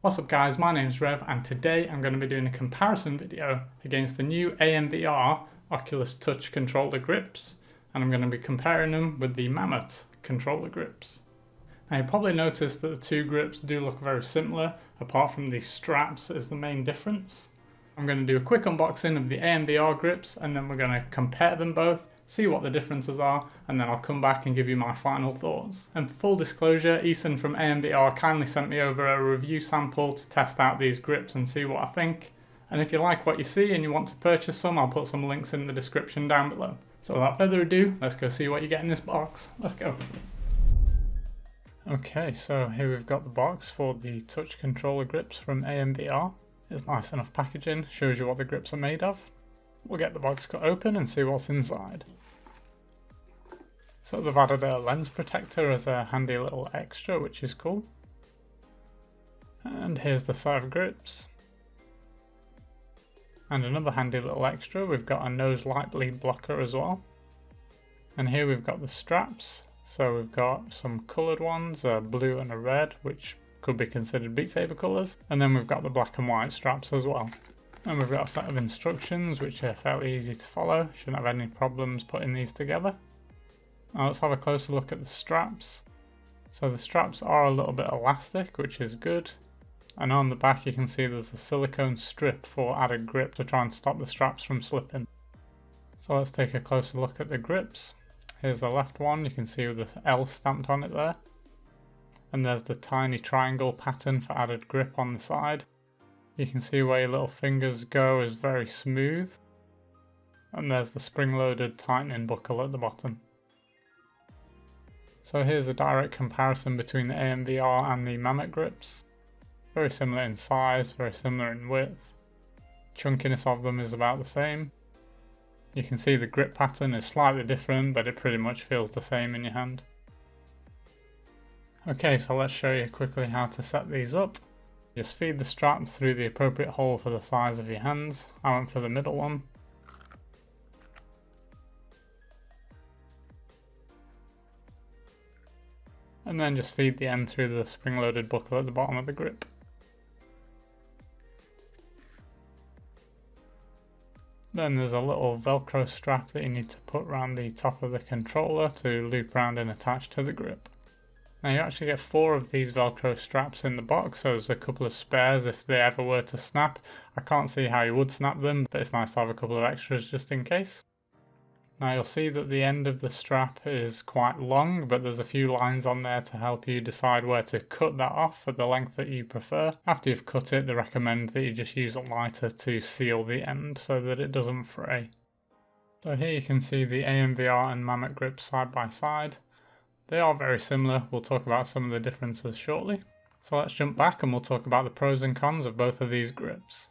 What's up guys, my name's Rev and today I'm going to be doing a comparison video against the new AMVR Oculus Touch controller grips, and I'm going to be comparing them with the Mamut controller grips. Now you probably noticed that the two grips do look very similar, apart from the straps is the main difference. I'm going to do a quick unboxing of the AMVR grips and then we're going to compare them both, see what the differences are, and then I'll come back and give you my final thoughts. And for full disclosure, Ethan from AMVR kindly sent me over a review sample to test out these grips and see what I think. And if you like what you see and you want to purchase some, I'll put some links in the description down below. So without further ado, let's go see what you get in this box. Let's go. Okay, so here we've got the box for the touch controller grips from AMVR. It's nice enough packaging, shows you what the grips are made of. We'll get the box cut open and see what's inside. So they've added a lens protector as a handy little extra, which is cool. And here's the set of grips. And another handy little extra, we've got a nose light bleed blocker as well. And here we've got the straps. So we've got some coloured ones, a blue and a red, which could be considered Beat Saber colours. And then we've got the black and white straps as well. And we've got a set of instructions which are fairly easy to follow, shouldn't have any problems putting these together. Now let's have a closer look at the straps. So the straps are a little bit elastic, which is good. And on the back you can see there's a silicone strip for added grip to try and stop the straps from slipping. So let's take a closer look at the grips. Here's the left one, you can see with the L stamped on it there. And there's the tiny triangle pattern for added grip on the side. You can see where your little fingers go is very smooth. And there's the spring-loaded tightening buckle at the bottom. So here's a direct comparison between the AMVR and the Mamut grips. Very similar in size, very similar in width. Chunkiness of them is about the same. You can see the grip pattern is slightly different, but it pretty much feels the same in your hand. Okay, so let's show you quickly how to set these up. Just feed the strap through the appropriate hole for the size of your hands. I went for the middle one. And then just feed the end through the spring-loaded buckle at the bottom of the grip. Then there's a little Velcro strap that you need to put around the top of the controller to loop around and attach to the grip. Now you actually get 4 of these Velcro straps in the box, so there's a couple of spares if they ever were to snap. I can't see how you would snap them, but it's nice to have a couple of extras just in case. Now you'll see that the end of the strap is quite long, but there's a few lines on there to help you decide where to cut that off for the length that you prefer. After you've cut it, they recommend that you just use a lighter to seal the end so that it doesn't fray. So here you can see the AMVR and Mamut grips side by side. They are very similar, we'll talk about some of the differences shortly. So let's jump back and we'll talk about the pros and cons of both of these grips.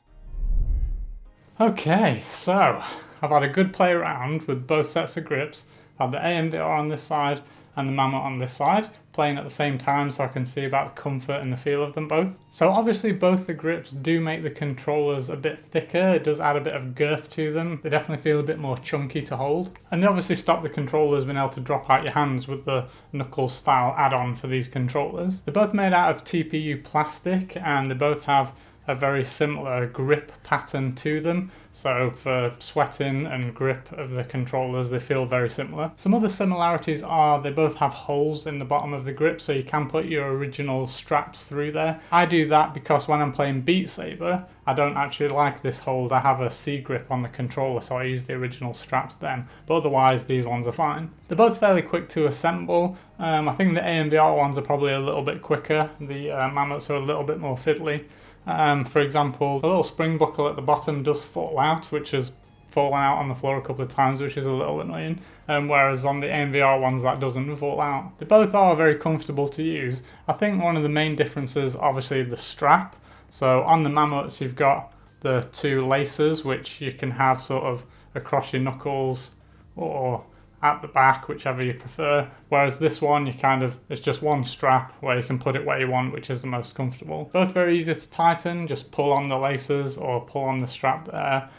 Okay, so I've had a good play around with both sets of grips. I've had the AMVR on this side and the Mamut on this side, playing at the same time so I can see about the comfort and the feel of them both. So obviously both the grips do make the controllers a bit thicker, it does add a bit of girth to them. They definitely feel a bit more chunky to hold. And they obviously stop the controllers being able to drop out your hands with the knuckles style add-on for these controllers. They're both made out of TPU plastic and they both have a very similar grip pattern to them, so for sweating and grip of the controllers they feel very similar. Some other similarities are they both have holes in the bottom of the grip so you can put your original straps through there. I do that because when I'm playing Beat Saber I don't actually like this hold. I have a C grip on the controller so I use the original straps then, but otherwise these ones are fine. They're both fairly quick to assemble. I think the AMVR ones are probably a little bit quicker, the Mamuts are a little bit more fiddly. For example, the little spring buckle at the bottom does fall out, which has fallen out on the floor a couple of times, which is a little annoying, whereas on the AMVR ones that doesn't fall out. They both are very comfortable to use. I think one of the main differences, obviously, the strap. So on the Mamuts you've got the 2 laces which you can have sort of across your knuckles or at the back, whichever you prefer, whereas this one it's just one strap where you can put it where you want, which is the most comfortable. Both very easy to tighten, just pull on the laces or pull on the strap there.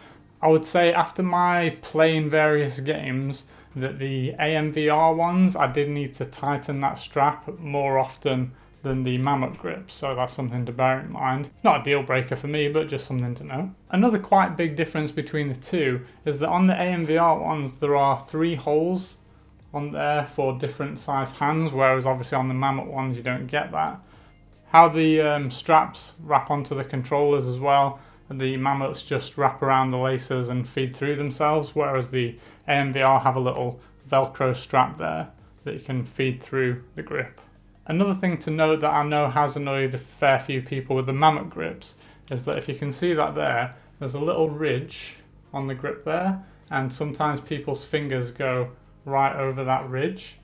I would say after my playing various games that the AMVR ones I did need to tighten that strap more often than the Mamut Grips, so that's something to bear in mind. It's not a deal breaker for me, but just something to know. Another quite big difference between the two is that on the AMVR ones there are 3 holes on there for different size hands, whereas obviously on the Mamut ones you don't get that. How the straps wrap onto the controllers as well, and the Mamuts just wrap around the laces and feed through themselves, whereas the AMVR have a little Velcro strap there that you can feed through the grip. Another thing to note that I know has annoyed a fair few people with the Mamut grips is that if you can see that there's a little ridge on the grip there, and sometimes people's fingers go right over that ridge,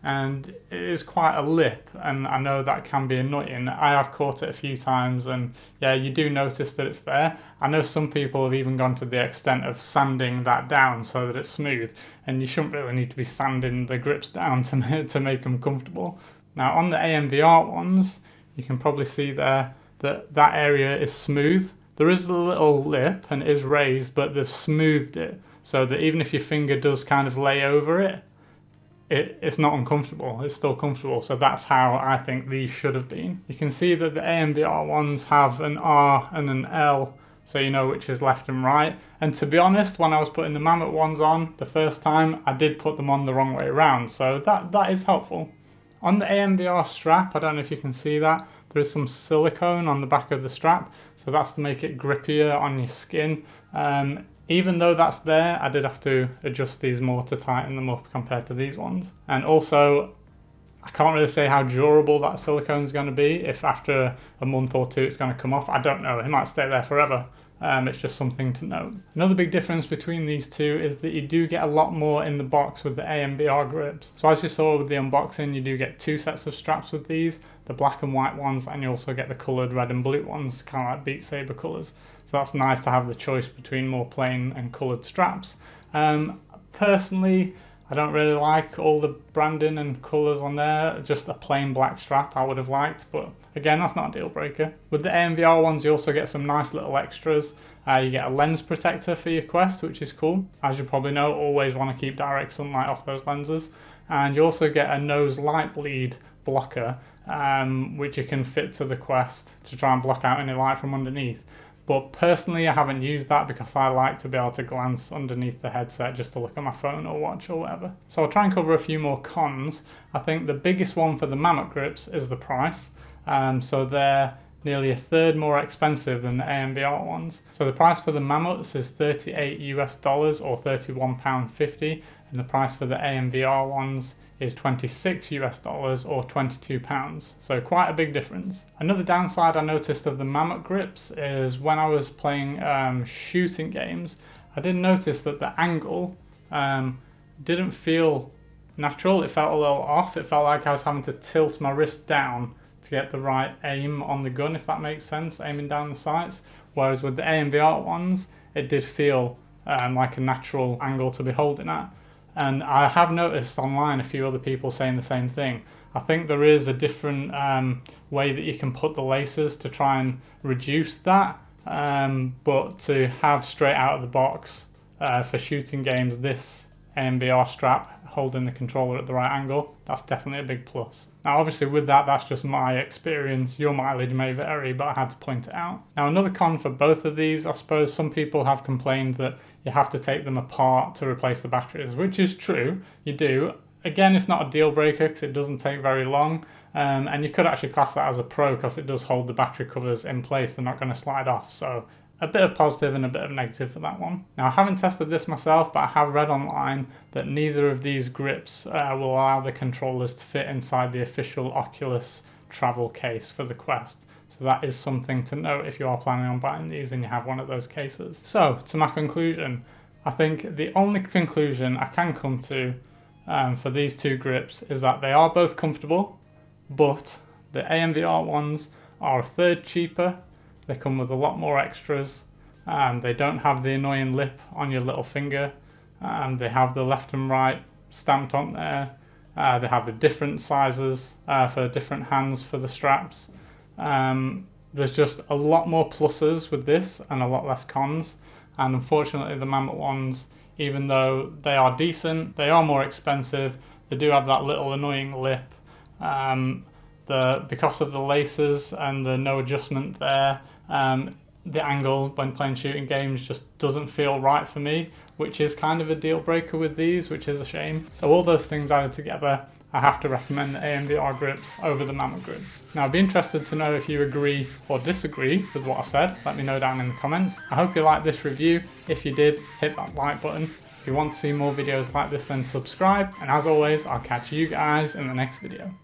and it is quite a lip, and I know that can be annoying. I have caught it a few times, and yeah, you do notice that it's there. I know some people have even gone to the extent of sanding that down so that it's smooth, and you shouldn't really need to be sanding the grips down to make them comfortable. Now on the AMVR ones, you can probably see there that that area is smooth. There is a little lip and it is raised, but they've smoothed it so that even if your finger does kind of lay over it, it's not uncomfortable, it's still comfortable. So that's how I think these should have been. You can see that the AMVR ones have an R and an L, so you know which is left and right. And to be honest, when I was putting the Mamut ones on the first time, I did put them on the wrong way around, so that is helpful. On the AMVR strap, I don't know if you can see that, there is some silicone on the back of the strap, so that's to make it grippier on your skin. Even though that's there, I did have to adjust these more to tighten them up compared to these ones. And also, I can't really say how durable that silicone is going to be. If after a month or 2 it's going to come off, I don't know. It might stay there forever. It's just something to note. Another big difference between these two is that you do get a lot more in the box with the AMVR grips. So as you saw with the unboxing, you do get 2 sets of straps with these, the black and white ones, and you also get the coloured red and blue ones, kind of like Beat Saber colours. So that's nice to have the choice between more plain and coloured straps. Personally, I don't really like all the branding and colours on there. Just a plain black strap I would have liked, but again, that's not a deal breaker. With the AMVR ones, you also get some nice little extras. You get a lens protector for your Quest, which is cool. As you probably know, always want to keep direct sunlight off those lenses. And you also get a nose light bleed blocker, which you can fit to the Quest to try and block out any light from underneath. But personally, I haven't used that because I like to be able to glance underneath the headset just to look at my phone or watch or whatever. So I'll try and cover a few more cons. I think the biggest one for the Mamut grips is the price. So they're nearly 1/3 more expensive than the AMVR ones. So the price for the Mamuts is $38 US or £31.50, and the price for the AMVR ones is $26 US or £22. So quite a big difference. Another downside I noticed of the Mamut grips is when I was playing shooting games, I did notice that the angle didn't feel natural. It felt a little off. It felt like I was having to tilt my wrist down to get the right aim on the gun, if that makes sense, aiming down the sights. Whereas with the AMVR ones, it did feel like a natural angle to be holding at. And I have noticed online a few other people saying the same thing. I think there is a different way that you can put the laces to try and reduce that, but to have straight out of the box for shooting games this AMVR strap holding the controller at the right angle, that's definitely a big plus. Now obviously with that, that's just my experience. Your mileage may vary, but I had to point it out. Now another con for both of these, I suppose some people have complained that you have to take them apart to replace the batteries, which is true, you do. Again, it's not a deal breaker because it doesn't take very long, and you could actually class that as a pro because it does hold the battery covers in place, they're not going to slide off. So a bit of positive and a bit of negative for that one. Now I haven't tested this myself, but I have read online that neither of these grips will allow the controllers to fit inside the official Oculus travel case for the Quest. So that is something to note if you are planning on buying these and you have one of those cases. So to my conclusion, I think the only conclusion I can come to for these two grips is that they are both comfortable, but the AMVR ones are 1/3 cheaper. They come with a lot more extras. They don't have the annoying lip on your little finger. They have the left and right stamped on there. They have the different sizes for different hands for the straps. There's just a lot more pluses with this and a lot less cons. And unfortunately the Mamut ones, even though they are decent, they are more expensive. They do have that little annoying lip. because of the laces and the no adjustment there, the angle when playing shooting games just doesn't feel right for me, which is kind of a deal breaker with these, which is a shame. So all those things added together, I have to recommend the AMVR grips over the Mamut grips. Now I'd be interested to know if you agree or disagree with what I've said. Let me know down in the comments. I hope you liked this review. If you did, hit that like button. If you want to see more videos like this, then subscribe. And as always, I'll catch you guys in the next video.